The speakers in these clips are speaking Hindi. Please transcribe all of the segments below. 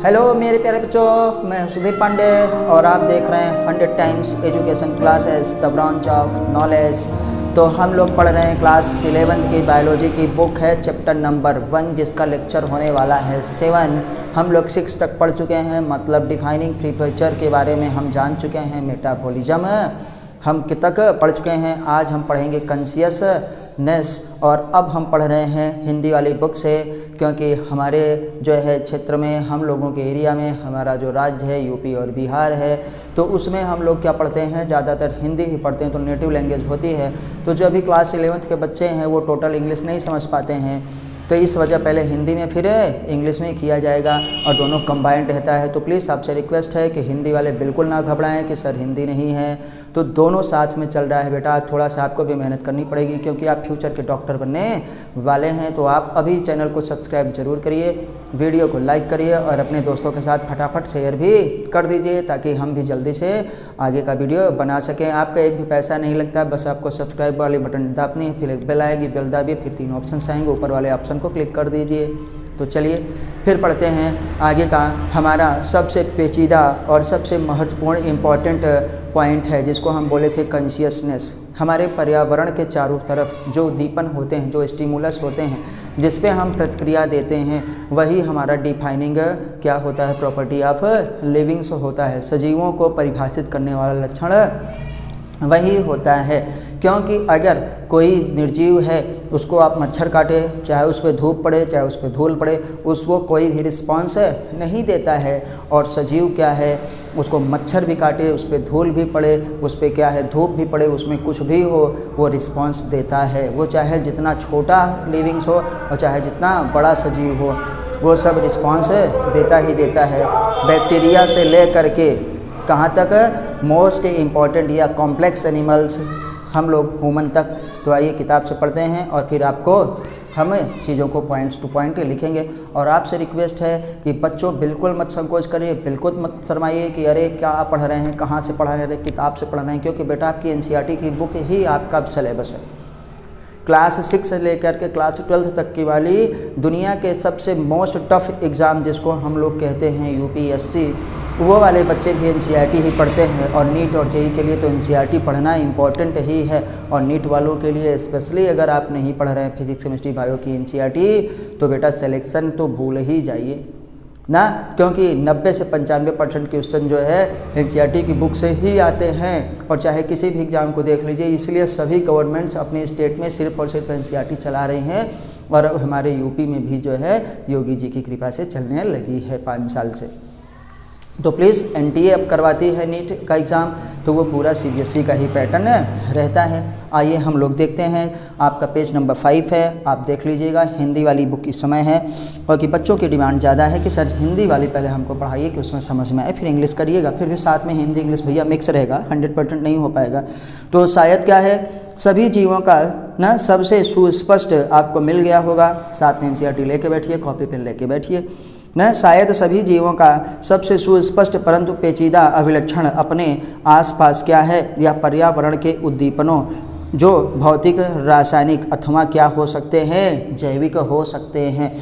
हेलो मेरे प्यारे बच्चों, मैं सुधीर पांडे और आप देख रहे हैं 100 times education classes the branch of knowledge. तो हम लोग पढ़ रहे हैं क्लास 11 की बायोलॉजी की बुक है चैप्टर नंबर 1, जिसका लेक्चर होने वाला है 7। हम लोग 6 तक पढ़ चुके हैं, मतलब डिफाइनिंग प्रीफेचर के बारे में हम जान चुके हैं। मेटाबॉलिज्म हम तक पढ़ चुके हैं। आज हम पढ़ेंगे कॉन्शियसनेस, और अब हम पढ़ रहे हैं हिंदी वाली बुक से, क्योंकि हमारे जो है क्षेत्र में, हम लोगों के एरिया में, हमारा जो राज्य है यूपी और बिहार है, तो उसमें हम लोग क्या पढ़ते हैं, ज़्यादातर हिंदी ही पढ़ते हैं, तो नेटिव लैंग्वेज होती है। तो जो अभी क्लास 11 के बच्चे हैं वो टोटल इंग्लिश नहीं समझ पाते हैं, तो इस वजह पहले हिंदी में फिर इंग्लिश में किया जाएगा और दोनों कंबाइंड रहता है। तो प्लीज़ आपसे रिक्वेस्ट है कि हिंदी वाले बिल्कुल ना घबराएं कि सर हिंदी नहीं है, तो दोनों साथ में चल रहा है बेटा। थोड़ा सा आपको भी मेहनत करनी पड़ेगी, क्योंकि आप फ्यूचर के डॉक्टर बनने वाले हैं। तो आप अभी चैनल को सब्सक्राइब जरूर करिए, वीडियो को लाइक करिए और अपने दोस्तों के साथ फटाफट शेयर भी कर दीजिए, ताकि हम भी जल्दी से आगे का वीडियो बना सकें। आपका एक भी पैसा नहीं लगता, बस आपको सब्सक्राइब वाले बटन दाबनी है, फिर एक बेल आएगी, बेल दाबिए, फिर 3 ऑप्शन आएंगे, ऊपर वाले ऑप्शन को क्लिक कर दीजिए। तो चलिए फिर पढ़ते हैं आगे का। हमारा सबसे पेचीदा और सबसे महत्वपूर्ण इम्पॉर्टेंट पॉइंट है, जिसको हम बोले थे कॉन्शियसनेस। हमारे पर्यावरण के चारों तरफ जो उद्दीपन होते हैं, जो स्टिमुलस होते हैं, जिस पे हम प्रतिक्रिया देते हैं, वही हमारा डिफाइनिंग क्या होता है, प्रॉपर्टी ऑफ लिविंग्स होता है। सजीवों को परिभाषित करने वाला लक्षण वही होता है। क्योंकि अगर कोई निर्जीव है, उसको आप मच्छर काटे, चाहे उस पर धूप पड़े, चाहे उस पर धूल पड़े, उसको कोई भी रिस्पांस नहीं देता है। और सजीव क्या है, उसको मच्छर भी काटे, उस पर धूल भी पड़े, उस पर क्या है, धूप भी पड़े, उसमें कुछ भी हो, वो रिस्पांस देता है। वो चाहे जितना छोटा लिविंग्स हो और चाहे जितना बड़ा सजीव हो, वो सब रिस्पांस देता ही देता है। बैक्टीरिया से ले करके कहाँ तक, मोस्ट इम्पॉर्टेंट या कॉम्प्लेक्स एनिमल्स, हम लोग ह्यूमन तक। तो आइए किताब से पढ़ते हैं और फिर आपको हम चीज़ों को पॉइंट्स टू पॉइंट लिखेंगे। और आपसे रिक्वेस्ट है कि बच्चों बिल्कुल मत संकोच करिए, बिल्कुल मत शर्माइए कि अरे क्या पढ़ रहे हैं, कहाँ से पढ़ रहे हैं, किताब से पढ़ रहे हैं, क्योंकि बेटा आपकी एनसीईआरटी की बुक ही आपका सिलेबस है। क्लास 6 से लेकर के क्लास 12 तक की वाली दुनिया के सबसे मोस्ट टफ एग्ज़ाम, जिसको हम लोग कहते हैं यूपीएससी, वो वाले बच्चे भी एनसीईआरटी ही पढ़ते हैं। और नीट और जेईई के लिए तो एनसीईआरटी पढ़ना इम्पॉर्टेंट ही है। और नीट वालों के लिए स्पेशली अगर आप नहीं पढ़ रहे हैं फिजिक्स केमिस्ट्री बायो की एनसीईआरटी, तो बेटा सिलेक्शन तो भूल ही जाइए ना, क्योंकि 90 से 95% क्वेश्चन जो है एनसीईआरटी की बुक से ही आते हैं। और चाहे किसी भी एग्ज़ाम को देख लीजिए, इसलिए सभी गवर्नमेंट्स अपने स्टेट में सिर्फ और सिर्फ एनसीईआरटी चला रही हैं। और अब हमारे यूपी में भी जो है योगी जी की कृपा से चलने लगी है 5 साल से। तो प्लीज़ एनटीए अब करवाती है नीट का एग्ज़ाम, तो वो पूरा सीबीएसई का ही पैटर्न रहता है। आइए हम लोग देखते हैं, आपका पेज नंबर 5 है, आप देख लीजिएगा। हिंदी वाली बुक इस समय है, क्योंकि बच्चों की डिमांड ज़्यादा है कि सर हिंदी वाली पहले हमको पढ़ाइए कि उसमें समझ में आए, फिर इंग्लिश करिएगा, फिर भी साथ में हिंदी इंग्लिश भैया मिक्स रहेगा, 100% नहीं हो पाएगा। तो शायद क्या है, सभी जीवों का ना सबसे सुस्पष्ट आपको मिल गया होगा। साथ में एनसीईआरटी लेके बैठिए, कॉपी पेन लेके बैठिए न। शायद सभी जीवों का सबसे सुस्पष्ट परंतु पेचीदा अभिलक्षण अपने आसपास क्या है, या पर्यावरण के उद्दीपनों, जो भौतिक, रासायनिक अथवा क्या हो सकते हैं, जैविक हो सकते हैं।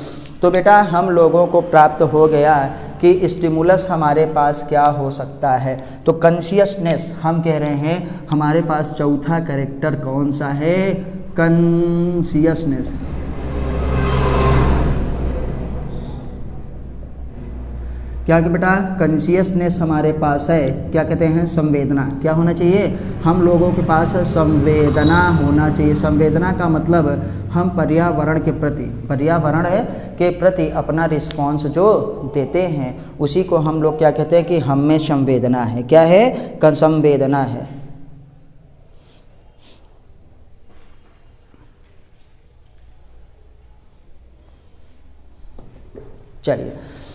तो बेटा हम लोगों को प्राप्त हो गया कि स्टिमुलस हमारे पास क्या हो सकता है। तो कॉन्शियसनेस हम कह रहे हैं, हमारे पास चौथा कैरेक्टर कौन सा है, कॉन्शियसनेस। क्या कि बेटा कॉन्शियसनेस हमारे पास है, क्या कहते हैं, संवेदना। क्या होना चाहिए, हम लोगों के पास संवेदना होना चाहिए। संवेदना का मतलब हम पर्यावरण के प्रति अपना रिस्पॉन्स जो देते हैं, उसी को हम लोग क्या कहते हैं कि हम में संवेदना है। क्या है, संवेदना है। चलिए,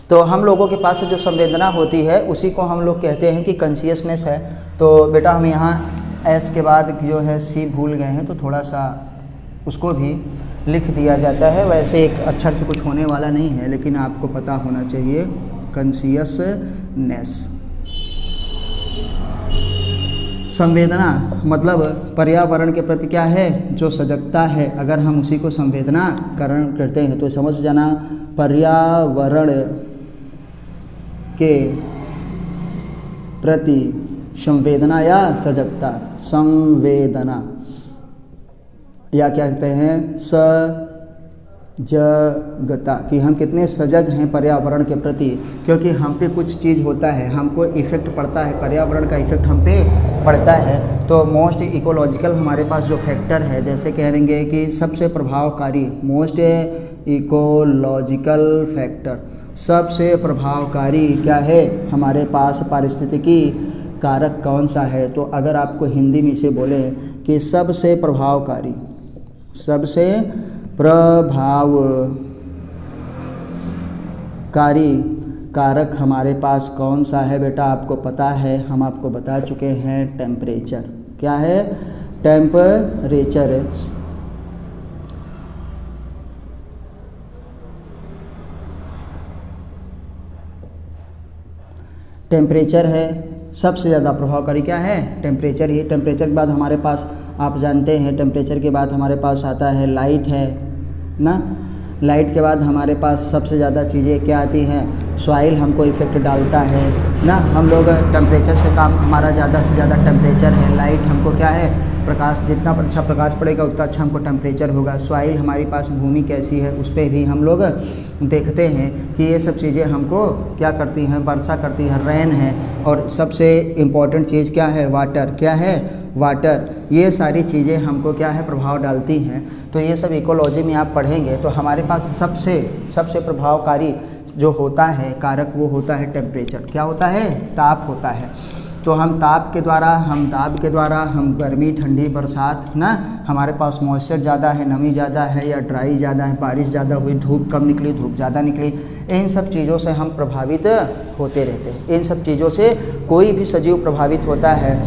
तो हम लोगों के पास जो संवेदना होती है उसी को हम लोग कहते हैं कि कॉन्शियसनेस है। तो बेटा हम यहाँ एस के बाद जो है सी भूल गए हैं, तो थोड़ा सा उसको भी लिख दिया जाता है। वैसे एक अक्षर से कुछ होने वाला नहीं है, लेकिन आपको पता होना चाहिए कॉन्शियसनेस। संवेदना मतलब पर्यावरण के प्रति क्या है, जो सजगता है। अगर हम उसी को संवेदना करण करते हैं तो समझ जाना पर्यावरण के प्रति संवेदना या सजगता, संवेदना या क्या कहते हैं सजगता, कि हम कितने सजग हैं पर्यावरण के प्रति, क्योंकि हम पे कुछ चीज़ होता है, हमको इफ़ेक्ट पड़ता है, पर्यावरण का इफ़ेक्ट हम पे पड़ता है। तो मोस्ट इकोलॉजिकल हमारे पास जो फैक्टर है, जैसे कहेंगे कि सबसे प्रभावकारी, मोस्ट इकोलॉजिकल फैक्टर, सबसे प्रभावकारी क्या है हमारे पास पारिस्थितिकी कारक कौन सा है। तो अगर आपको हिंदी में इसे बोले कि सबसे प्रभावकारी, सबसे प्रभावकारी कारक हमारे पास कौन सा है बेटा, आपको पता है, हम आपको बता चुके हैं, टेम्परेचर। क्या है? टेम्परेचर। टेम्परेचर है सबसे ज़्यादा प्रभावकारी। क्या है? टेम्परेचर ही। टेम्परेचर के बाद हमारे पास आप जानते हैं, टेम्परेचर के बाद हमारे पास आता है लाइट, है ना। लाइट के बाद हमारे पास सबसे ज़्यादा चीज़ें क्या आती हैं? सॉइल हमको इफ़ेक्ट डालता है ना। हम लोग टेम्परेचर से काम, हमारा ज़्यादा से ज़्यादा टेम्परेचर है। लाइट हमको क्या है? प्रकाश, जितना अच्छा प्रकाश पड़ेगा उतना अच्छा हमको टेम्परेचर होगा। सॉइल हमारी पास भूमि कैसी है उस पर भी हम लोग देखते हैं कि ये सब चीज़ें हमको क्या करती हैं? वर्षा करती है, रेन है। और सबसे इम्पॉर्टेंट चीज़ क्या है? वाटर। क्या है? वाटर। ये सारी चीज़ें हमको क्या है? प्रभाव डालती हैं। तो ये सब इकोलॉजी में आप पढ़ेंगे तो हमारे पास सबसे प्रभावकारी जो होता है कारक, वो होता है टेम्परेचर। क्या होता है? ताप होता है। तो हम ताप के द्वारा हम गर्मी, ठंडी, बरसात ना, हमारे पास मॉइस्चर ज़्यादा है, नमी ज़्यादा है या ड्राई ज़्यादा है, बारिश ज़्यादा हुई, धूप कम निकली, धूप ज़्यादा निकली, इन सब चीज़ों से हम प्रभावित होते रहते हैं। इन सब चीज़ों से कोई भी सजीव प्रभावित होता है।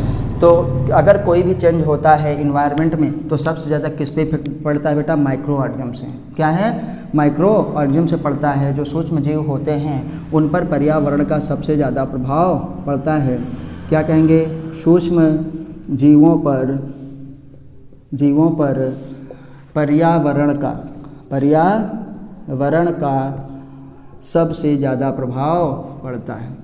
तो अगर कोई भी चेंज होता है इन्वायरमेंट में तो सबसे ज़्यादा किस पे इफेक्ट पड़ता है बेटा? माइक्रो ऑर्गेनिज्म से। क्या है? माइक्रो ऑर्गेनिज्म से पड़ता है। जो सूक्ष्म जीव होते हैं उन पर पर्यावरण का सबसे ज़्यादा प्रभाव पड़ता है। क्या कहेंगे? सूक्ष्म जीवों पर पर्यावरण का सबसे ज़्यादा प्रभाव पड़ता है।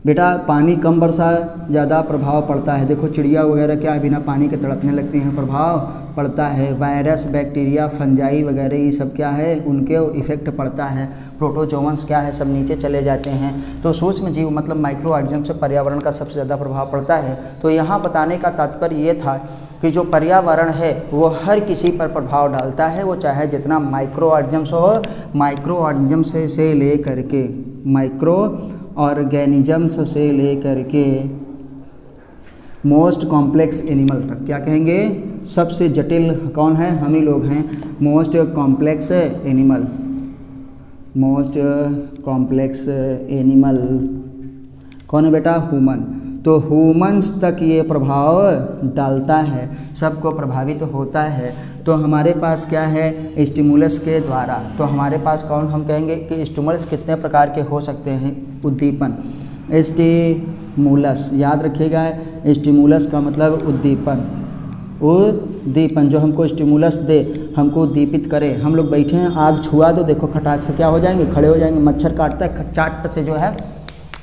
बेटा पानी कम वर्षा ज़्यादा प्रभाव पड़ता है। देखो चिड़िया वगैरह क्या है, बिना पानी के तड़पने लगती हैं, प्रभाव पड़ता है। वायरस, बैक्टीरिया, फंजाई वगैरह ये सब क्या है? उनके इफ़ेक्ट पड़ता है। प्रोटोजोअन्स क्या है? सब नीचे चले जाते हैं। तो सूक्ष्म जीव मतलब माइक्रो ऑर्गेनिज्म से पर्यावरण का सबसे ज़्यादा प्रभाव पड़ता है। तो यहाँ बताने का तात्पर्य ये था कि जो पर्यावरण है वो हर किसी पर प्रभाव डालता है, वो चाहे जितना माइक्रो ऑर्गेनिज्म हो, माइक्रो ऑर्गेनिज्म से लेकर के माइक्रो ऑर्गेनिजम्स से लेकर के मोस्ट कॉम्प्लेक्स एनिमल तक। क्या कहेंगे? सबसे जटिल कौन है? हम ही लोग हैं। Most complex animal, most complex animal कौन है बेटा? ह्यूमन। तो ह्यूमन्स तक ये प्रभाव डालता है, सबको प्रभावित होता है। तो हमारे पास क्या है? स्टिमुलस के द्वारा। तो हमारे पास कौन, हम कहेंगे कि स्टिमुलस कितने प्रकार के हो सकते हैं? उद्दीपन। स्टिमुलस याद रखिएगा, स्टिमुलस का मतलब उद्दीपन। उद्दीपन जो हमको स्टिमुलस दे, हमको उद्दीपित करे। हम लोग बैठे हैं, आग छुआ दो, देखो खटाक से क्या हो जाएंगे? खड़े हो जाएंगे। मच्छर काटता है, चाट से जो है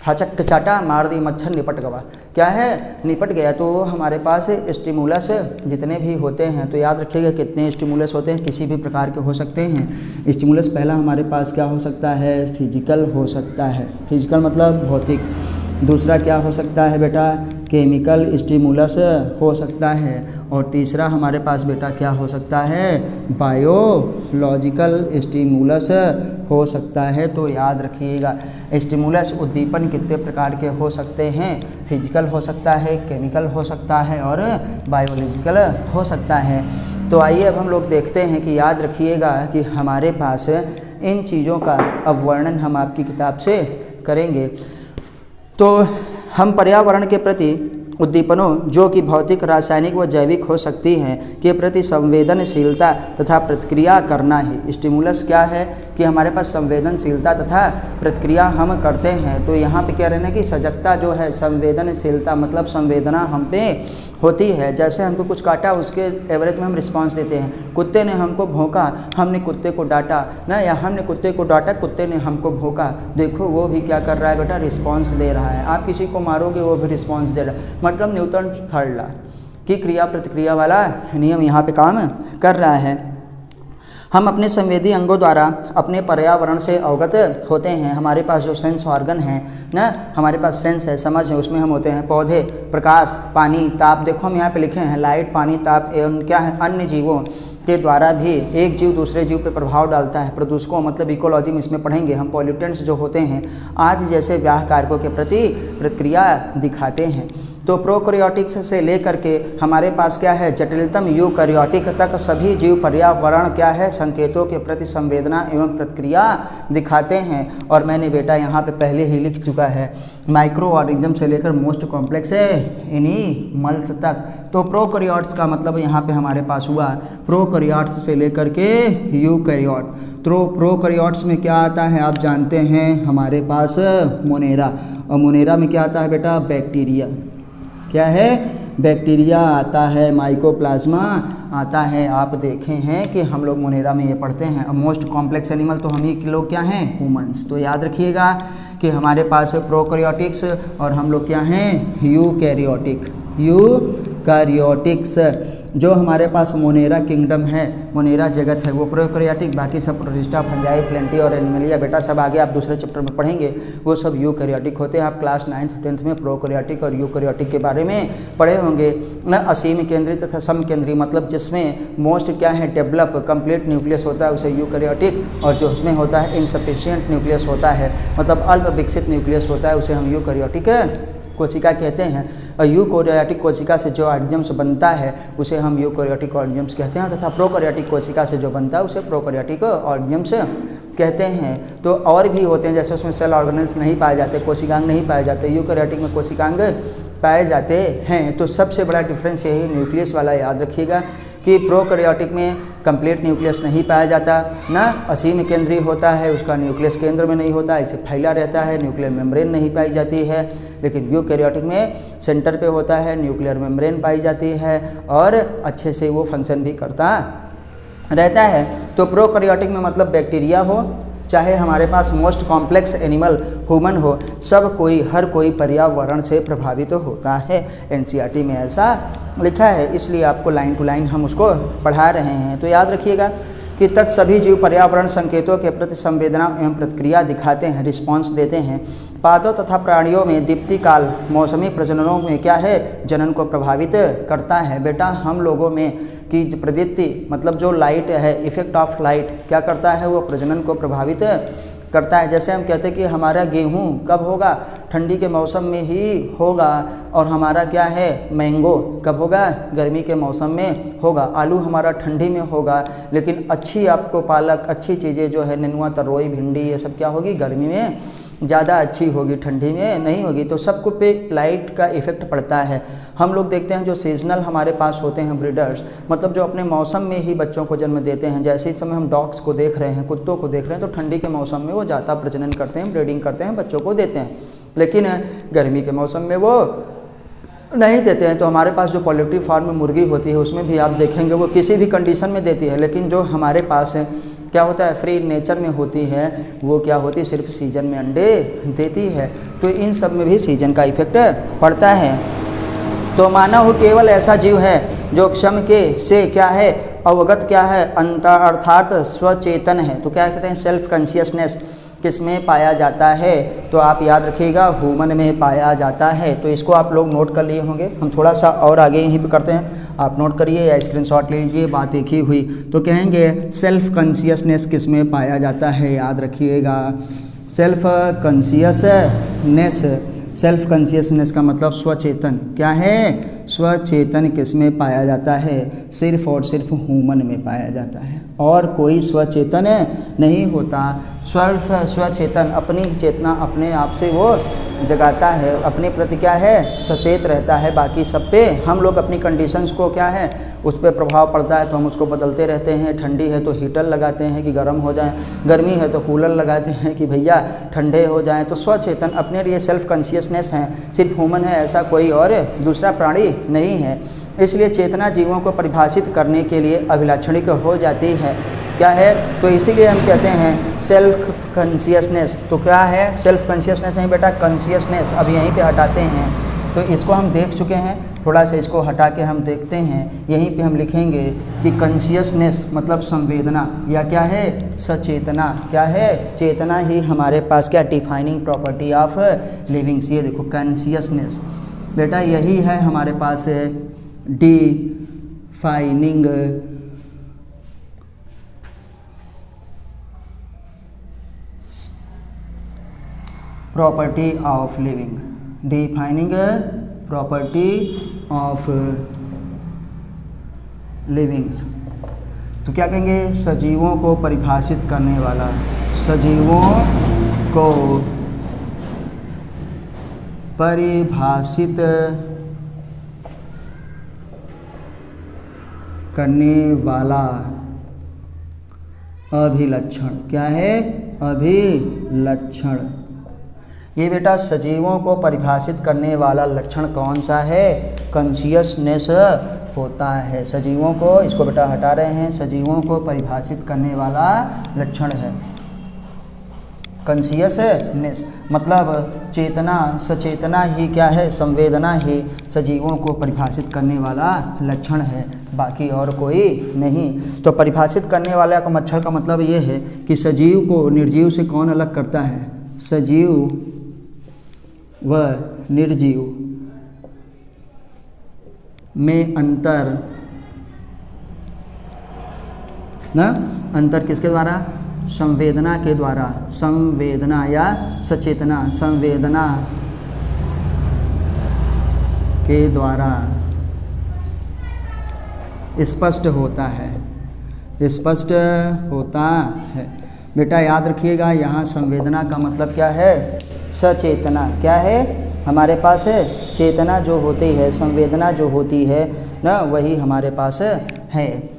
हचक चाटा, मार दी, मच्छर निपट गया। क्या है? निपट गया। तो हमारे पास स्टिमुलस जितने भी होते हैं, तो याद रखिएगा कितने स्टिमुलस होते हैं, किसी भी प्रकार के हो सकते हैं। स्टिमुलस पहला हमारे पास क्या हो सकता है? फिजिकल हो सकता है। फिजिकल मतलब भौतिक। दूसरा क्या हो सकता है बेटा? केमिकल स्टिमुलस हो सकता है। और तीसरा हमारे पास बेटा क्या हो सकता है? बायोलॉजिकल स्टिमुलस हो सकता है। तो याद रखिएगा स्टिमुलस उद्दीपन कितने प्रकार के हो सकते हैं? फिजिकल हो सकता है, केमिकल हो सकता है और बायोलॉजिकल हो सकता है। तो आइए अब हम लोग देखते हैं कि याद रखिएगा कि हमारे पास इन चीज़ों का अब वर्णन हम आपकी किताब से करेंगे। तो हम पर्यावरण के प्रति उद्दीपनों जो कि भौतिक, रासायनिक व जैविक हो सकती हैं के प्रति संवेदनशीलता तथा प्रतिक्रिया करना ही। स्टिमुलस क्या है कि हमारे पास संवेदनशीलता तथा प्रतिक्रिया हम करते हैं। तो यहाँ पे कह रहे हैं कि सजगता जो है, संवेदनशीलता मतलब संवेदना हम पे होती है। जैसे हमको कुछ काटा, उसके एवरेज में हम रिस्पांस देते हैं। कुत्ते ने हमको भौंका, हमने कुत्ते को डांटा ना, या हमने कुत्ते को डांटा, कुत्ते ने हमको भौंका, देखो वो भी क्या कर रहा है बेटा, रिस्पांस दे रहा है। आप किसी को मारोगे वो भी रिस्पांस दे रहा है। मतलब न्यूटन थर्ड लॉ कि क्रिया प्रतिक्रिया वाला नियम यहाँ पे काम कर रहा है। हम अपने संवेदी अंगों द्वारा अपने पर्यावरण से अवगत होते हैं। हमारे पास जो सेंस ऑर्गन है ना, हमारे पास सेंस है, समझ है, उसमें हम होते हैं पौधे, प्रकाश, पानी, ताप। देखो हम यहाँ पे लिखे हैं लाइट, पानी, ताप एवं क्या है अन्य जीवों के द्वारा भी एक जीव दूसरे जीव पे प्रभाव डालता है। प्रदूषकों मतलब इकोलॉजी में इसमें पढ़ेंगे हम। पॉल्यूटेंट्स जो होते हैं आदि जैसे व्याह कारकों के प्रति प्रतिक्रिया दिखाते हैं। तो प्रोकैरियोटिक्स से लेकर के हमारे पास क्या है, जटिलतम यूकैरियोटिक तक सभी जीव पर्यावरण क्या है, संकेतों के प्रति संवेदना एवं प्रतिक्रिया दिखाते हैं। और मैंने बेटा यहाँ पे पहले ही लिख चुका है, माइक्रो ऑर्गेनिज्म से लेकर मोस्ट कॉम्प्लेक्स एनिमल्स तक। तो प्रोकैरियोट्स का मतलब यहाँ पे हमारे पास हुआ प्रोकैरियोट्स से लेकर के यूकैरियोट। तो प्रोकैरियोट्स में क्या आता है आप जानते हैं, हमारे पास मोनेरा, और मोनेरा में क्या आता है बेटा, बैक्टीरिया। क्या है, बैक्टीरिया आता है, माइकोप्लाज्मा आता है। आप देखे हैं कि हम लोग मोनेरा में ये पढ़ते हैं। और मोस्ट कॉम्प्लेक्स एनिमल तो हम ही लोग क्या हैं, ह्यूमंस। तो याद रखिएगा कि हमारे पास प्रोकैरियोटिक्स और हम लोग क्या हैं, यूकैरियोटिक। यूकैरियोटिक्स जो हमारे पास मोनेरा किंगडम है, मोनेरा जगत है, वो प्रोकैरियोटिक। बाकी सब प्रोटिस्टा, फंजाई, प्लेंटी और एनिमलिया बेटा सब आगे आप दूसरे चैप्टर में पढ़ेंगे, वो सब यूकैरियोटिक होते हैं। आप क्लास 9th 10th में प्रोकैरियोटिक और यूकैरियोटिक के बारे में पढ़े होंगे ना। असीम केंद्रीय तथा सम केंद्रीय मतलब जिसमें मोस्ट क्या है, डेवलप कंप्लीट न्यूक्लियस होता है उसे यूकैरियोटिक, और जो उसमें होता है इनसफिशिएंट न्यूक्लियस होता है मतलब अल्प विकसित न्यूक्लियस होता है उसे हम यूकैरियोटिक कोशिका कहते हैं। और यूकैरियोटिक कोशिका से जो ऑर्गेनिजम्स बनता है उसे हम यूकैरियोटिक ऑर्गेनिजम्स कहते हैं, तथा प्रोकैरियोटिक कोशिका से जो बनता है उसे प्रोकैरियोटिक ऑर्गेनिजम्स कहते हैं। तो और भी होते हैं, जैसे उसमें सेल ऑर्गेनेल्स नहीं पाए जाते, कोशिकांग नहीं पाए जाते, यूकैरियोटिक में कोशिकांग पाए जाते हैं। तो सबसे बड़ा डिफरेंस यही न्यूक्लियस वाला याद रखिएगा कि प्रोकैरियोटिक में कंप्लीट न्यूक्लियस नहीं पाया जाता ना, असीम केंद्रीय होता है, उसका न्यूक्लियस केंद्र में नहीं होता, इसे फैला रहता है, न्यूक्लियर मेम्ब्रेन नहीं पाई जाती है। लेकिन यूकैरियोटिक में सेंटर पे होता है, न्यूक्लियर मेम्ब्रेन पाई जाती है और अच्छे से वो फंक्शन भी करता रहता है। तो प्रोकैरियोटिक में मतलब बैक्टीरिया हो, चाहे हमारे पास मोस्ट कॉम्प्लेक्स एनिमल ह्यूमन हो, सब कोई हर कोई पर्यावरण से प्रभावित होता है। एनसीईआरटी में ऐसा लिखा है, इसलिए आपको लाइन टू लाइन हम उसको पढ़ा रहे हैं। तो याद रखिएगा कि तक सभी जीव पर्यावरण संकेतों के प्रति संवेदना एवं प्रतिक्रिया दिखाते हैं, रिस्पॉन्स देते हैं। पादों तथा प्राणियों में दीप्ति काल मौसमी प्रजननों में क्या है, जनन को प्रभावित करता है। बेटा हम लोगों में कि प्रदीप्ति मतलब जो लाइट है, इफेक्ट ऑफ लाइट क्या करता है, वो प्रजनन को प्रभावित करता है। जैसे हम कहते हैं कि हमारा गेहूँ कब होगा, ठंडी के मौसम में ही होगा, और हमारा क्या है, मैंगो कब होगा, गर्मी के मौसम में होगा। आलू हमारा ठंडी में होगा, लेकिन अच्छी आपको पालक, अच्छी चीज़ें जो है नेनुआ, तरोई, भिंडी, ये सब क्या होगी, गर्मी में ज़्यादा अच्छी होगी, ठंडी में नहीं होगी। तो सबको पे लाइट का इफ़ेक्ट पड़ता है। हम लोग देखते हैं जो सीजनल हमारे पास होते हैं ब्रीडर्स, मतलब जो अपने मौसम में ही बच्चों को जन्म देते हैं। जैसे इस समय हम डॉग्स को देख रहे हैं, कुत्तों को देख रहे हैं, तो ठंडी के मौसम में वो ज़्यादा प्रजनन करते हैं, ब्रीडिंग करते हैं, बच्चों को देते हैं। लेकिन गर्मी के मौसम में वो नहीं देते हैं। तो हमारे पास जो पोल्ट्री फार्म में मुर्गी होती है उसमें भी आप देखेंगे वो किसी भी कंडीशन में देती है, लेकिन जो हमारे पास है क्या होता है, फ्री नेचर में होती है, वो क्या होती है, सिर्फ सीजन में अंडे देती है। तो इन सब में भी सीजन का इफेक्ट पड़ता है। तो मानव केवल ऐसा जीव है जो क्षम के से क्या है, अवगत क्या है, अर्थात स्वचेतन है। तो क्या कहते हैं, सेल्फ कॉन्शियसनेस किस में पाया जाता है, तो आप याद रखिएगा ह्यूमन में पाया जाता है। तो इसको आप लोग नोट कर लिए होंगे, हम थोड़ा सा और आगे यहीं पे करते हैं, आप नोट करिए या स्क्रीनशॉट ले लीजिए, बात एक ही हुई। तो कहेंगे सेल्फ कॉन्शियसनेस किस में पाया जाता है, याद रखिएगा सेल्फ कॉन्शियसनेस। सेल्फ कॉन्शियसनेस का मतलब स्वचेतन क्या है, स्वचेतन किस में पाया जाता है? सिर्फ और सिर्फ ह्यूमन में पाया जाता है, और कोई स्वचेतन नहीं होता। स्वचेतन अपनी चेतना अपने आप से वो जगाता है, अपने प्रति क्या है, सचेत रहता है। बाकी सब पे हम लोग अपनी कंडीशंस को क्या है, उस पर प्रभाव पड़ता है तो हम उसको बदलते रहते हैं। ठंडी है तो हीटर लगाते हैं कि गर्म हो जाए, गर्मी है तो कूलर लगाते हैं कि भैया ठंडे हो जाएं। तो स्वचेतन अपने लिए सेल्फ कॉन्शियसनेस है, सिर्फ ह्यूमन है, ऐसा कोई और दूसरा प्राणी नहीं है। इसलिए चेतना जीवों को परिभाषित करने के लिए अभिलाक्षणिक हो जाती है। क्या है? तो इसीलिए हम कहते हैं सेल्फ कॉन्शियसनेस। तो क्या है? सेल्फ कॉन्शियसनेस नहीं बेटा, कॉन्शियसनेस। अब यहीं पे हटाते हैं, तो इसको हम देख चुके हैं, थोड़ा सा इसको हटा के हम देखते हैं। यहीं पे हम लिखेंगे कि कॉन्शियसनेस मतलब संवेदना, या क्या है, सचेतना। क्या है? चेतना ही हमारे पास क्या डिफाइनिंग प्रॉपर्टी ऑफ लिविंग्स। ये देखो कॉन्शियसनेस बेटा, यही है हमारे पास defining property of living. Defining property of livings. तो क्या कहेंगे? सजीवों को परिभाषित करने वाला, सजीवों को परिभाषित करने वाला अभिलक्षण। क्या है? अभिलक्षण। ये बेटा सजीवों को परिभाषित करने वाला लक्षण कौन सा है? कॉन्शियसनेस होता है। सजीवों को, इसको बेटा हटा रहे हैं, सजीवों को परिभाषित करने वाला लक्षण है कॉन्शियसनेस। मतलब चेतना, सचेतना ही क्या है, संवेदना ही सजीवों को परिभाषित करने वाला लक्षण है, बाकी और कोई नहीं। तो परिभाषित करने वाला का मच्छर का मतलब ये है कि सजीव को निर्जीव से कौन अलग करता है? सजीव व निर्जीव में अंतर ना, अंतर किसके द्वारा? संवेदना के द्वारा। संवेदना या सचेतना, संवेदना के द्वारा स्पष्ट होता है, स्पष्ट होता है। बेटा याद रखिएगा, यहाँ संवेदना का मतलब क्या है? सचेतना। क्या है? हमारे पास चेतना जो होती है, संवेदना जो होती है ना, वही हमारे पास है,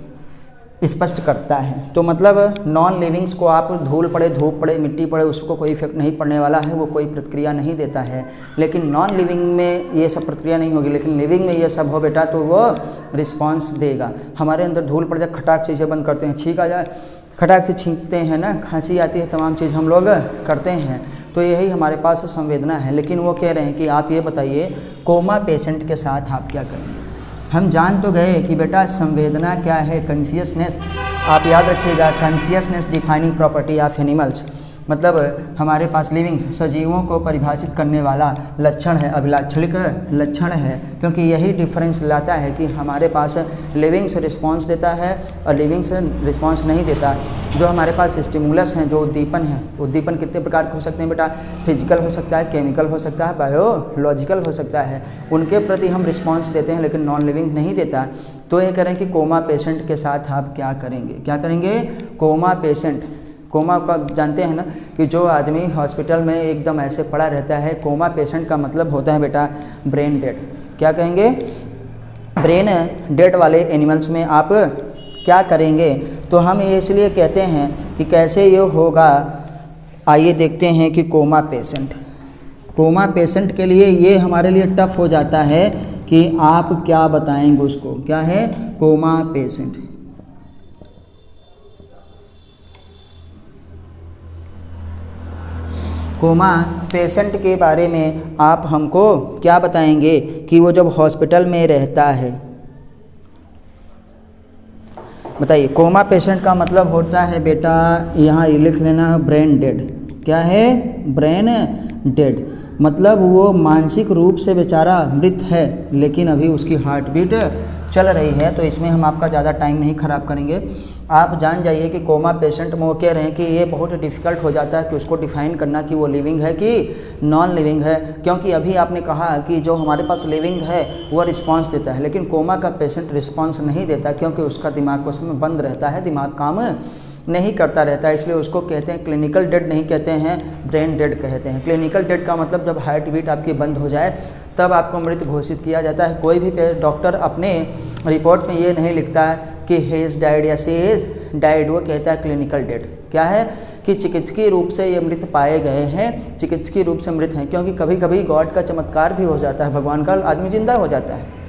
स्पष्ट करता है। तो मतलब नॉन लिविंग्स को आप धूल पड़े, धूप पड़े, मिट्टी पड़े, उसको कोई इफेक्ट नहीं पड़ने वाला है, वो कोई प्रतिक्रिया नहीं देता है। लेकिन नॉन लिविंग में ये सब प्रतिक्रिया नहीं होगी, लेकिन लिविंग में ये सब हो बेटा तो वो रिस्पॉन्स देगा। हमारे अंदर धूल पड़ जाए, खटाक से इसे बंद करते हैं, छींक आ जाए खटाक से छींकते हैं ना, खांसी आती है, तमाम चीज़ हम लोग करते हैं। तो यही हमारे पास संवेदना है। लेकिन वो कह रहे हैं कि आप ये बताइए कोमा पेशेंट के साथ आप क्या करेंगे? हम जान तो गए कि बेटा संवेदना क्या है, कॉन्शियसनेस। आप याद रखिएगा, consciousness defining property of animals, मतलब हमारे पास लिविंग्स, सजीवों को परिभाषित करने वाला लक्षण है, अभिलाक्षणिक लक्षण है। क्योंकि यही डिफरेंस लाता है कि हमारे पास लिविंग्स रिस्पॉन्स देता है और लिविंग्स रिस्पॉन्स नहीं देता। जो हमारे पास स्टिमुलस हैं, जो उद्दीपन है, उद्दीपन कितने प्रकार के हो सकते हैं बेटा? फिजिकल हो सकता है, केमिकल हो सकता है, बायोलॉजिकल हो सकता है। उनके प्रति हम रिस्पॉन्स देते हैं, लेकिन नॉन लिविंग नहीं देता। तो ये करें कि कोमा पेशेंट के साथ आप क्या करेंगे? क्या करेंगे? कोमा पेशेंट, कोमा का जानते हैं ना कि जो आदमी हॉस्पिटल में एकदम ऐसे पड़ा रहता है, कोमा पेशेंट का मतलब होता है बेटा ब्रेन डेड। क्या कहेंगे? ब्रेन डेड वाले एनिमल्स में आप क्या करेंगे? तो हम ये इसलिए कहते हैं कि कैसे ये होगा, आइए देखते हैं कि कोमा पेशेंट के लिए ये हमारे लिए टफ हो जाता है कि आप क्या बताएंगे उसको। क्या है? Coma patient. कोमा पेशेंट के बारे में आप हमको क्या बताएंगे कि वो जब हॉस्पिटल में रहता है, बताइए। कोमा पेशेंट का मतलब होता है बेटा, यहाँ लिख लेना, ब्रेन डेड। क्या है? ब्रेन डेड मतलब वो मानसिक रूप से बेचारा मृत है, लेकिन अभी उसकी हार्ट बीट चल रही है। तो इसमें हम आपका ज़्यादा टाइम नहीं ख़राब करेंगे, आप जान जाइए कि कोमा पेशेंट में वो कह रहे हैं कि ये बहुत डिफ़िकल्ट हो जाता है कि उसको डिफ़ाइन करना कि वो लिविंग है कि नॉन लिविंग है, क्योंकि अभी आपने कहा कि जो हमारे पास लिविंग है वो रिस्पांस देता है, लेकिन कोमा का पेशेंट रिस्पांस नहीं देता क्योंकि उसका दिमाग उस समय बंद रहता है, दिमाग काम नहीं करता रहता है, इसलिए उसको कहते हैं क्लिनिकल डेड नहीं कहते हैं, ब्रेन डेड कहते हैं। क्लिनिकल डेड का मतलब जब हार्ट बीट आपकी बंद हो जाए तब आपको मृत घोषित किया जाता है। कोई भी डॉक्टर अपने रिपोर्ट में ये नहीं लिखता है कि ही इज़ डाइड या सी इज़ डाइड, वो कहता है क्लिनिकल डेड। क्या है कि चिकित्सकीय रूप से ये मृत पाए गए हैं, चिकित्सकीय रूप से मृत हैं, क्योंकि कभी कभी गॉड का चमत्कार भी हो जाता है, भगवान का आदमी जिंदा हो जाता है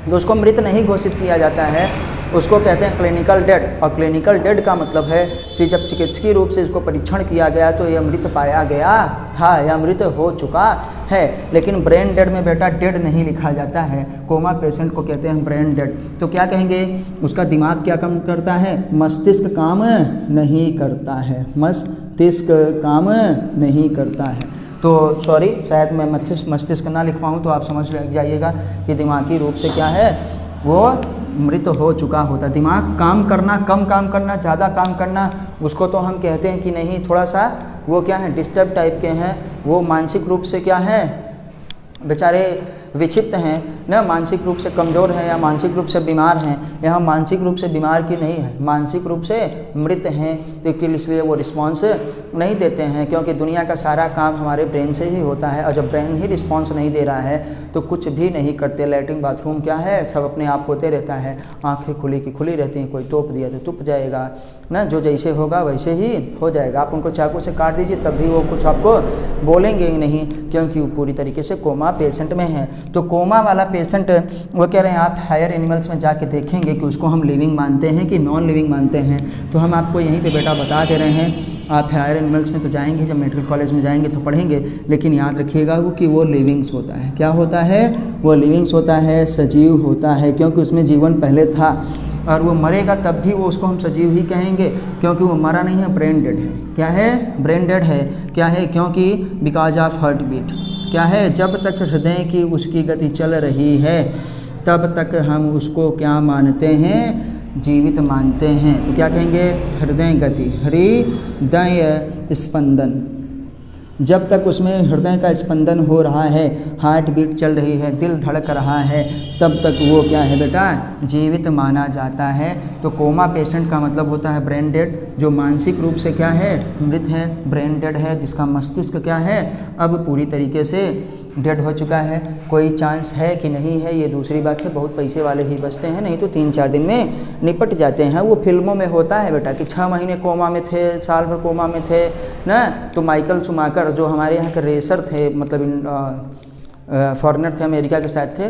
तो उसको मृत नहीं घोषित किया जाता है, उसको कहते हैं क्लिनिकल डेड। और क्लिनिकल डेड का मतलब है कि जब चिकित्सकीय रूप से इसको परीक्षण किया गया तो यह मृत पाया गया था या मृत हो चुका है। लेकिन ब्रेन डेड में बेटा डेड नहीं लिखा जाता है, कोमा पेशेंट को कहते हैं ब्रेन डेड। तो क्या कहेंगे, उसका दिमाग क्या काम करता है, मस्तिष्क काम नहीं करता है, मस्तिष्क काम नहीं करता है। तो सॉरी, शायद मैं मस्तिष्क ना लिख पाऊँ तो आप समझ जाइएगा कि दिमागी रूप से क्या है, वो मृत हो चुका होता। दिमाग काम करना, कम काम करना, ज़्यादा काम करना, उसको तो हम कहते हैं कि नहीं, थोड़ा सा वो क्या है, डिस्टर्ब टाइप के हैं, वो मानसिक रूप से क्या है, बेचारे विक्षिप्त हैं ना, मानसिक रूप से कमज़ोर हैं या मानसिक रूप से बीमार हैं। यहाँ मानसिक रूप से बीमार की नहीं है, मानसिक रूप से मृत हैं, तो इसलिए वो रिस्पॉन्स नहीं देते हैं, क्योंकि दुनिया का सारा काम हमारे ब्रेन से ही होता है, और जब ब्रेन ही रिस्पॉन्स नहीं दे रहा है तो कुछ भी नहीं करते। लैट्रिन बाथरूम क्या है, सब अपने आप होते रहता है, आँखें खुली की खुली रहती हैं, कोई तोप दिया तो तुप जाएगा ना, जो जैसे होगा वैसे ही हो जाएगा। आप उनको चाकू से काट दीजिए तब भी वो कुछ आपको बोलेंगे ही नहीं, क्योंकि वो पूरी तरीके से कोमा पेशेंट में है। तो कोमा वाला पेशेंट वो कह रहे हैं आप हायर एनिमल्स में जाके देखेंगे कि उसको हम लिविंग मानते हैं कि नॉन लिविंग मानते हैं। तो हम आपको यहीं पे बेटा बता दे रहे हैं, आप हायर एनिमल्स में तो जाएंगे, जब मेडिकल कॉलेज में जाएंगे तो पढ़ेंगे, लेकिन याद रखिएगा वो कि वो लिविंग्स होता है। क्या होता है, वो लिविंग्स होता है, सजीव होता है, क्योंकि उसमें जीवन पहले था, और वो मरेगा तब भी वो उसको हम सजीव ही कहेंगे, क्योंकि वो मरा नहीं है, ब्रेन डेड है। क्या है, ब्रेन डेड है। क्या है, क्योंकि बिकॉज ऑफ हार्ट बीट। क्या है, जब तक हृदय की उसकी गति चल रही है तब तक हम उसको क्या मानते हैं, जीवित मानते हैं। तो क्या कहेंगे, हृदय गति, हृदय स्पंदन, जब तक उसमें हृदय का स्पंदन हो रहा है, हार्ट बीट चल रही है, दिल धड़क रहा है, तब तक वो क्या है बेटा, जीवित माना जाता है। तो कोमा पेशेंट का मतलब होता है ब्रेन डेड, जो मानसिक रूप से क्या है, मृत है, ब्रेन डेड है, जिसका मस्तिष्क क्या है, अब पूरी तरीके से डेड हो चुका है। कोई चांस है कि नहीं है, ये दूसरी बात है, बहुत पैसे वाले ही बचते हैं, नहीं तो 3-4 दिन में निपट जाते हैं। वो फिल्मों में होता है बेटा कि 6 महीने कोमा में थे, साल भर कोमा में थे ना। तो माइकल शुमाकर जो हमारे यहाँ के रेसर थे, मतलब फॉरेनर थे, अमेरिका के साथ थे,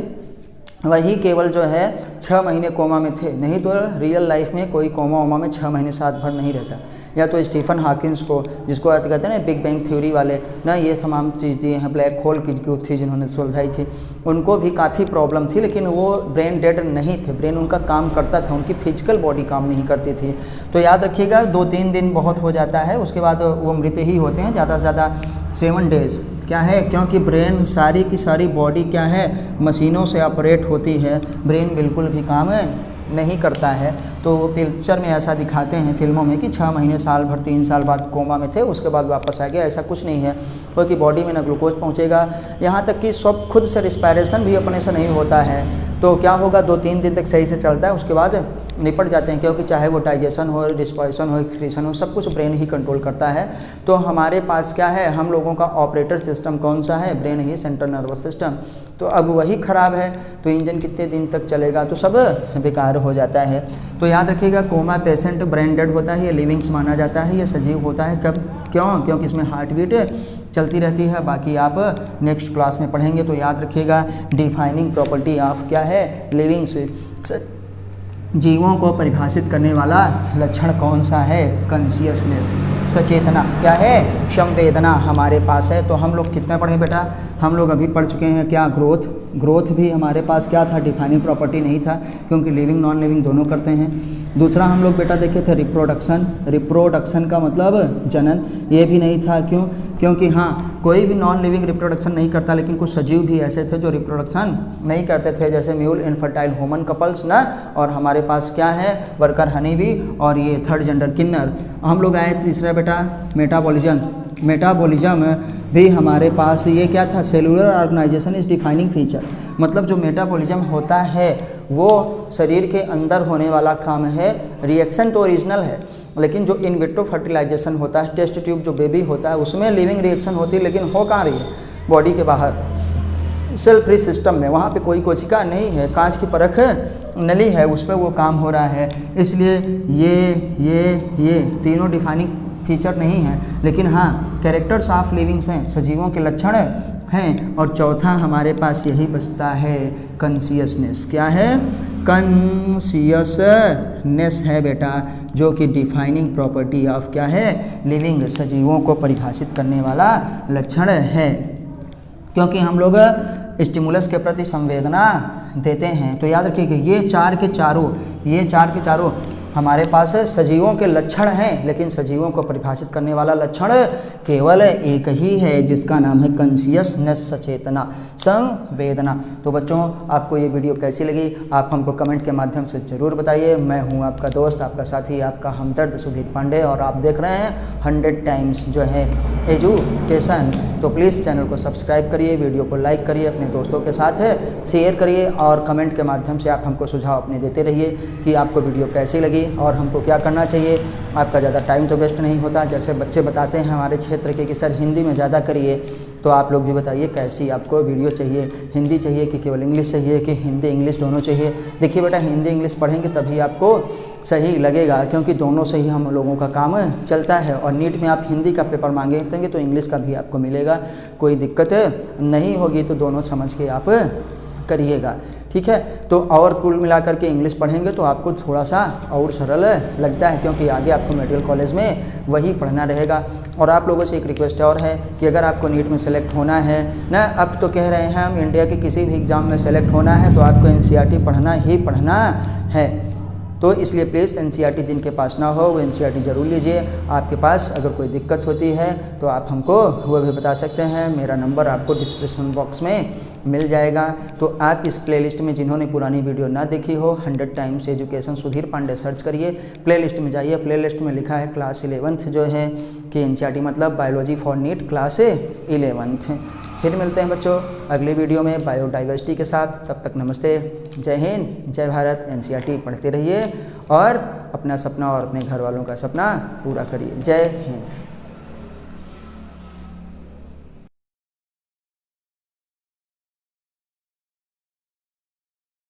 वही केवल जो है 6 महीने कोमा में थे, नहीं तो रियल लाइफ में कोई कोमा वोमा में 6 महीने 7 भर नहीं रहता। या तो स्टीफन हॉकिंस को, जिसको कहते हैं ना बिग बैंग थ्योरी वाले ना, ये तमाम चीज़ें हैं, ब्लैक होल की जो थी जिन्होंने सुलझाई थी, उनको भी काफ़ी प्रॉब्लम थी, लेकिन वो ब्रेन डेड नहीं थे, ब्रेन उनका काम करता था, उनकी फिजिकल बॉडी काम नहीं करती थी। तो याद रखिएगा 2-3 दिन बहुत हो जाता है, उसके बाद वो मृत ही होते हैं, ज़्यादा से ज़्यादा 7 डेज़। क्या है, क्योंकि ब्रेन सारी की सारी बॉडी क्या है, मशीनों से ऑपरेट होती है, ब्रेन बिल्कुल भी काम नहीं करता है। तो वो पिक्चर में ऐसा दिखाते हैं फिल्मों में कि 6 महीने, साल भर, 3 साल बाद कोमा में थे, उसके बाद वापस आ गया, ऐसा कुछ नहीं है, क्योंकि बॉडी में ना ग्लूकोज पहुंचेगा, यहाँ तक कि सब खुद से रिस्पायरेशन भी अपने से नहीं होता है। तो क्या होगा, 2-3 दिन तक सही से चलता है, उसके बाद निपट जाते हैं, क्योंकि चाहे वो डाइजेशन हो, रिस्पायरेशन हो, एक्सक्रीशन हो, सब कुछ ब्रेन ही कंट्रोल करता है। तो हमारे पास क्या है, हम लोगों का ऑपरेटर सिस्टम कौन सा है, ब्रेन ही, सेंट्रल नर्वस सिस्टम। तो अब वही ख़राब है तो इंजन कितने दिन तक चलेगा, तो सब बेकार हो जाता है। तो याद रखिएगा, कोमा पेशेंट ब्रेन डेड होता है, ये लिविंग्स माना जाता है, ये सजीव होता है। कब, क्यों, क्योंकि इसमें हार्ट बीट चलती रहती है। बाकी आप नेक्स्ट क्लास में पढ़ेंगे। तो याद रखिएगा, डिफाइनिंग प्रॉपर्टी ऑफ क्या है, लिविंग्स, जीवों को परिभाषित करने वाला लक्षण कौन सा है, कॉन्शियसनेस, सचेतना, क्या है, संवेदना हमारे पास है। तो हम लोग कितना पढ़े बेटा, हम लोग अभी पढ़ चुके हैं क्या, ग्रोथ, ग्रोथ भी हमारे पास क्या था, डिफाइनिंग प्रॉपर्टी नहीं था, क्योंकि लिविंग नॉन लिविंग दोनों करते हैं। दूसरा हम लोग बेटा देखे थे रिप्रोडक्शन, रिप्रोडक्शन का मतलब जनन, ये भी नहीं था। क्यों? क्योंकि हाँ, कोई भी नॉन लिविंग रिप्रोडक्शन नहीं करता, लेकिन कुछ सजीव भी ऐसे थे जो रिप्रोडक्शन नहीं करते थे, जैसे म्यूल इनफर्टाइल ह्यूमन कपल्स ना, और हमारे पास क्या है, वर्कर हनी बी, और ये थर्ड जेंडर किन्नर। हम लोग आए तीसरा बेटा मेटाबॉलिज्म। मेटाबॉलिज्म भी हमारे पास ये क्या था, cellular organisation is defining feature, मतलब जो मेटाबॉलिज्म होता है वो शरीर के अंदर होने वाला काम है। रिएक्शन तो ओरिजिनल है, लेकिन जो इन विट्रो फर्टिलाइजेशन होता है, टेस्ट ट्यूब जो बेबी होता है, उसमें लिविंग रिएक्शन होती है, लेकिन हो कहाँ रही है, बॉडी के बाहर सेल फ्री सिस्टम में, वहाँ पे कोई कोशिका नहीं है, कांच की परख नली है, उस पर वो काम हो रहा है। इसलिए ये तीनों डिफाइनिंग फीचर नहीं है, लेकिन हाँ कैरेक्टर्स ऑफ लिविंग्स हैं, सजीवों के लक्षण हैं। और चौथा हमारे पास यही बचता है, कॉन्शियसनेस। क्या है? कॉन्शियसनेस है बेटा, जो कि डिफाइनिंग प्रॉपर्टी ऑफ क्या है, लिविंग, सजीवों को परिभाषित करने वाला लक्षण है। क्योंकि हम लोग स्टिमुलस के प्रति संवेदना देते हैं, तो याद रखिए कि ये चार के चारों हमारे पास सजीवों के लक्षण हैं, लेकिन सजीवों को परिभाषित करने वाला लक्षण केवल एक ही है, जिसका नाम है कॉन्शियसनेस, सचेतना, संवेदना। तो बच्चों, आपको ये वीडियो कैसी लगी, आप हमको कमेंट के माध्यम से ज़रूर बताइए। मैं हूँ आपका दोस्त, आपका साथी, आपका हमदर्द सुधीर पांडे, और आप देख रहे हैं 100 टाइम्स जो है एजुकेशन। तो प्लीज़ चैनल को सब्सक्राइब करिए, वीडियो को लाइक करिए, अपने दोस्तों के साथ शेयर करिए, और कमेंट के माध्यम से आप हमको सुझाव अपने देते रहिए कि आपको वीडियो कैसी लगी और हमको क्या करना चाहिए। आपका ज़्यादा टाइम तो वेस्ट नहीं होता, जैसे बच्चे बताते हैं हमारे क्षेत्र के कि सर हिंदी में ज़्यादा करिए, तो आप लोग भी बताइए कैसी आपको वीडियो चाहिए, हिंदी चाहिए कि केवल इंग्लिश चाहिए, कि हिंदी इंग्लिश दोनों चाहिए। देखिए बेटा, हिंदी इंग्लिश पढ़ेंगे तभी आपको सही लगेगा, क्योंकि दोनों से ही हम लोगों का काम चलता है। और नीट में आप हिंदी का पेपर मांगेंगे तो इंग्लिश का भी आपको मिलेगा, कोई दिक्कत नहीं होगी, तो दोनों समझ के आप करिएगा, ठीक है। तो और कुल मिलाकर के इंग्लिश पढ़ेंगे तो आपको थोड़ा सा और सरल लगता है, क्योंकि आगे आपको मेडिकल कॉलेज में वही पढ़ना रहेगा। और आप लोगों से एक रिक्वेस्ट और है कि अगर आपको नीट में सेलेक्ट होना है ना, अब तो कह रहे हैं हम इंडिया के किसी भी एग्ज़ाम में सेलेक्ट होना है तो आपको NCERT पढ़ना ही पढ़ना है। तो इसलिए प्लीज़ NCERT जिनके पास ना हो वो NCERT ज़रूर लीजिए। आपके पास अगर कोई दिक्कत होती है तो आप हमको वो भी बता सकते हैं, मेरा नंबर आपको डिस्क्रिप्शन बॉक्स में मिल जाएगा। तो आप इस प्लेलिस्ट में जिन्होंने पुरानी वीडियो ना देखी हो, 100 times education Sudhir Pandey search करिए, प्लेलिस्ट में जाइए, प्लेलिस्ट में लिखा है क्लास 11th जो है कि NCERT मतलब biology for NEET class 11th। फिर मिलते हैं बच्चों अगली वीडियो में बायोडाइवर्सिटी के साथ। तब तक नमस्ते, जय हिंद, जय भारत। NCERT पढ़ते रहिए और अपना सपना और अपने घर वालों का सपना पूरा करिए। जय हिंद।